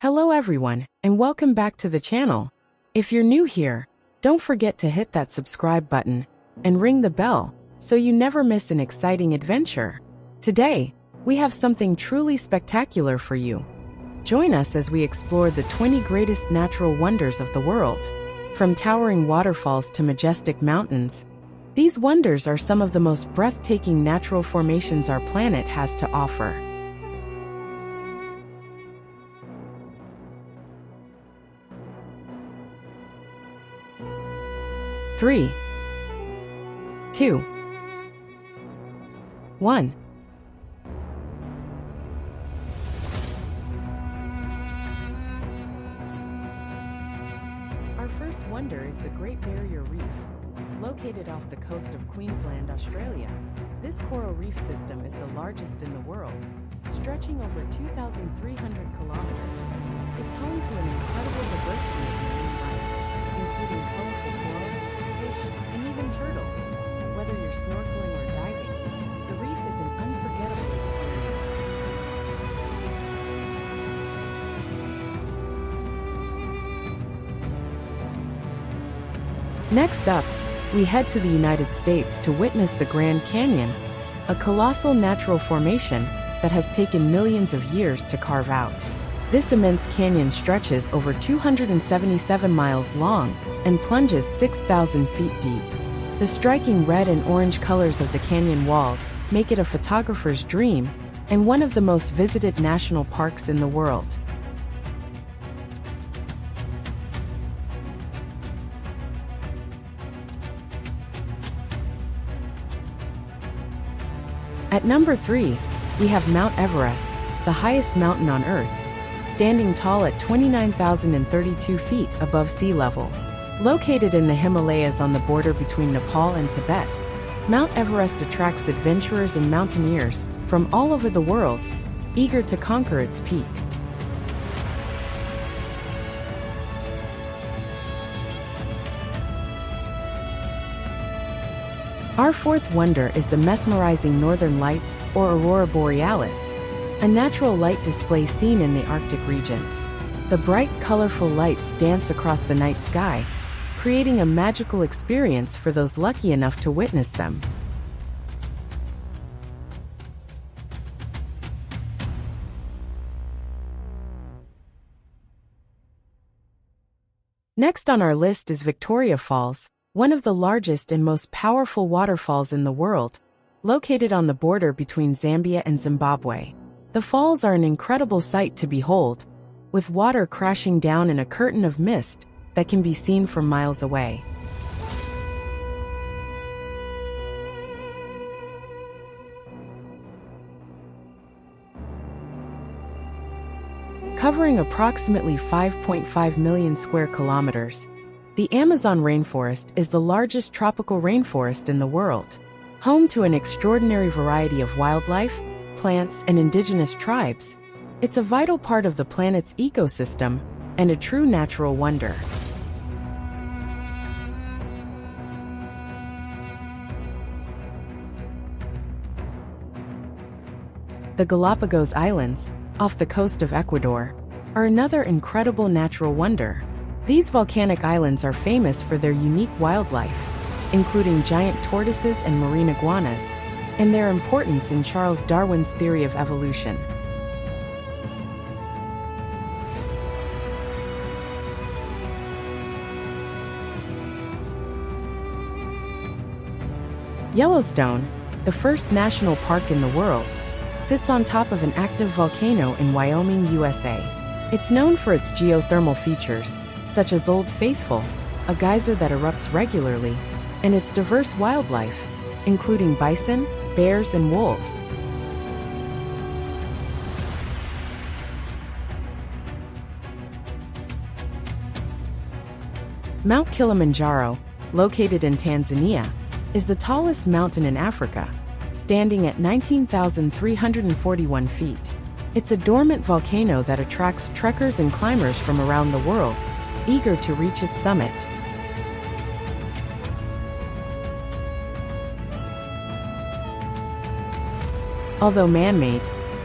Hello everyone, and welcome back to the channel. If you're new here, don't forget to hit that subscribe button and ring the bell so you never miss an exciting adventure. Today, we have something truly spectacular for you. Join us as we explore the 20 greatest natural wonders of the world. From towering waterfalls to majestic mountains, these wonders are some of the most breathtaking natural formations our planet has to offer. Three, two, one. Our first wonder is the Great Barrier Reef. Located off the coast of Queensland, Australia, this coral reef system is the largest in the world, stretching over 2,300 kilometers. It's home to an incredible diversity of marine life, including colorful corals, fish, and even turtles. Whether you're snorkeling or diving, the reef is an unforgettable experience. Next up, we head to the United States to witness the Grand Canyon, a colossal natural formation that has taken millions of years to carve out. This immense canyon stretches over 277 miles long and plunges 6,000 feet deep. The striking red and orange colors of the canyon walls make it a photographer's dream and one of the most visited national parks in the world. At number 3, we have Mount Everest, the highest mountain on Earth, standing tall at 29,032 feet above sea level. Located in the Himalayas on the border between Nepal and Tibet, Mount Everest attracts adventurers and mountaineers from all over the world, eager to conquer its peak. Our fourth wonder is the mesmerizing Northern Lights, or Aurora Borealis, a natural light display seen in the Arctic regions. The bright, colorful lights dance across the night sky, creating a magical experience for those lucky enough to witness them. Next on our list is Victoria Falls, one of the largest and most powerful waterfalls in the world, located on the border between Zambia and Zimbabwe. The falls are an incredible sight to behold, with water crashing down in a curtain of mist that can be seen from miles away. Covering approximately 5.5 million square kilometers, the Amazon rainforest is the largest tropical rainforest in the world. Home to an extraordinary variety of wildlife, plants, and indigenous tribes, it's a vital part of the planet's ecosystem and a true natural wonder. The Galapagos Islands, off the coast of Ecuador, are another incredible natural wonder. These volcanic islands are famous for their unique wildlife, including giant tortoises and marine iguanas, and their importance in Charles Darwin's theory of evolution. Yellowstone, the first national park in the world, sits on top of an active volcano in Wyoming, USA. It's known for its geothermal features, such as Old Faithful, a geyser that erupts regularly, and its diverse wildlife, including bison, bears, and wolves. Mount Kilimanjaro, located in Tanzania, is the tallest mountain in Africa, standing at 19,341 feet. It's a dormant volcano that attracts trekkers and climbers from around the world, eager to reach its summit. Although man-made,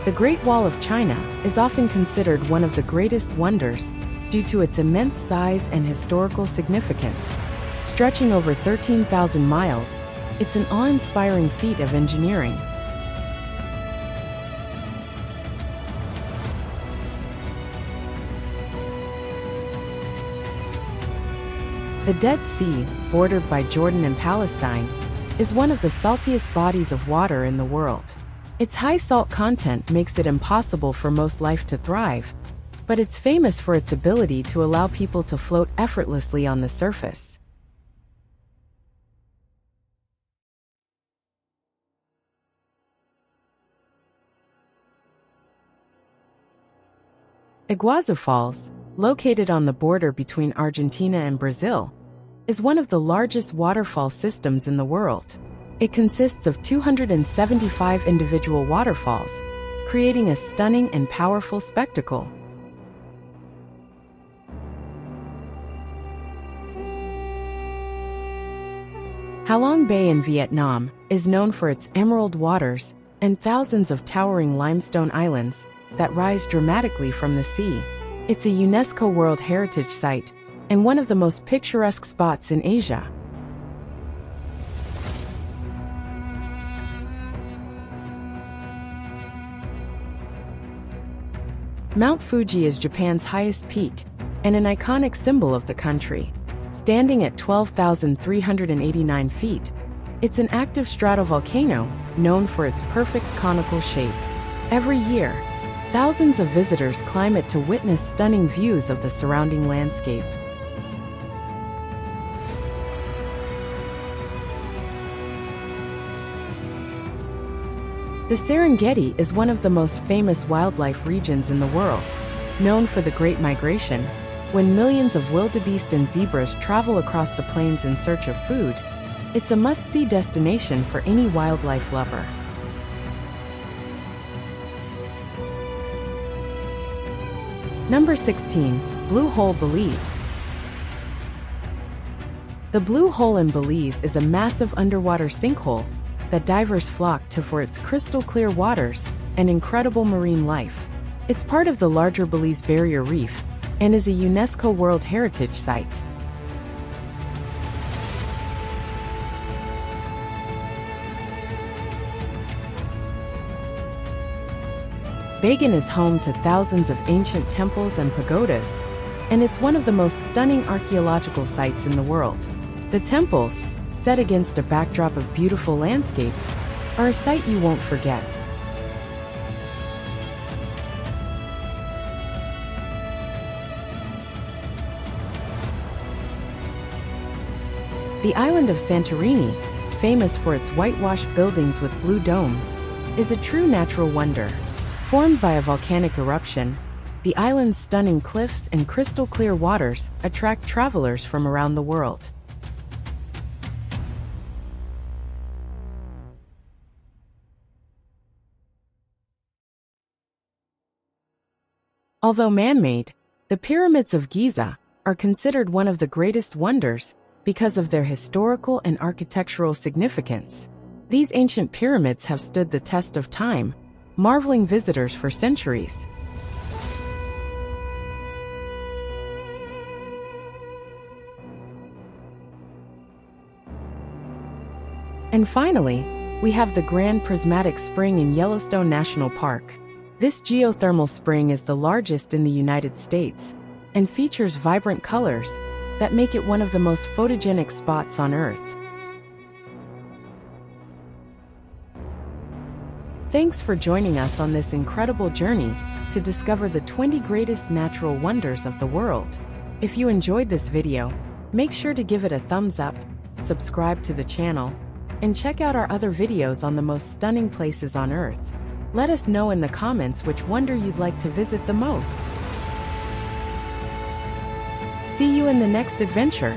The Great Wall of China is often considered one of the greatest wonders due to its immense size and historical significance. Stretching over 13,000 miles, it's an awe-inspiring feat of engineering. The Dead Sea, bordered by Jordan and Palestine, is one of the saltiest bodies of water in the world. Its high salt content makes it impossible for most life to thrive, but it's famous for its ability to allow people to float effortlessly on the surface. Iguazu Falls, located on the border between Argentina and Brazil, is one of the largest waterfall systems in the world. It consists of 275 individual waterfalls, creating a stunning and powerful spectacle. Halong Bay in Vietnam is known for its emerald waters and thousands of towering limestone islands that rise dramatically from the sea. It's a UNESCO World Heritage Site and one of the most picturesque spots in Asia. Mount Fuji is Japan's highest peak and an iconic symbol of the country. Standing at 12,389 feet, it's an active stratovolcano known for its perfect conical shape. Every year, thousands of visitors climb it to witness stunning views of the surrounding landscape. The Serengeti is one of the most famous wildlife regions in the world, known for the Great Migration, when millions of wildebeest and zebras travel across the plains in search of food. It's a must-see destination for any wildlife lover. Number 16. Blue Hole, Belize. The Blue Hole in Belize is a massive underwater sinkhole that divers flock to for its crystal-clear waters and incredible marine life. It's part of the larger Belize Barrier Reef and is a UNESCO World Heritage Site. Bagan is home to thousands of ancient temples and pagodas, and it's one of the most stunning archaeological sites in the world. The temples, set against a backdrop of beautiful landscapes, are a sight you won't forget. The island of Santorini, famous for its whitewashed buildings with blue domes, is a true natural wonder. Formed by a volcanic eruption, the island's stunning cliffs and crystal-clear waters attract travelers from around the world. Although man-made, the pyramids of Giza are considered one of the greatest wonders because of their historical and architectural significance. These ancient pyramids have stood the test of time, marveling visitors for centuries. And finally, we have the Grand Prismatic Spring in Yellowstone National Park. This geothermal spring is the largest in the United States and features vibrant colors that make it one of the most photogenic spots on Earth. Thanks for joining us on this incredible journey to discover the 20 greatest natural wonders of the world. If you enjoyed this video, make sure to give it a thumbs up, subscribe to the channel, and check out our other videos on the most stunning places on Earth. Let us know in the comments which wonder you'd like to visit the most. See you in the next adventure.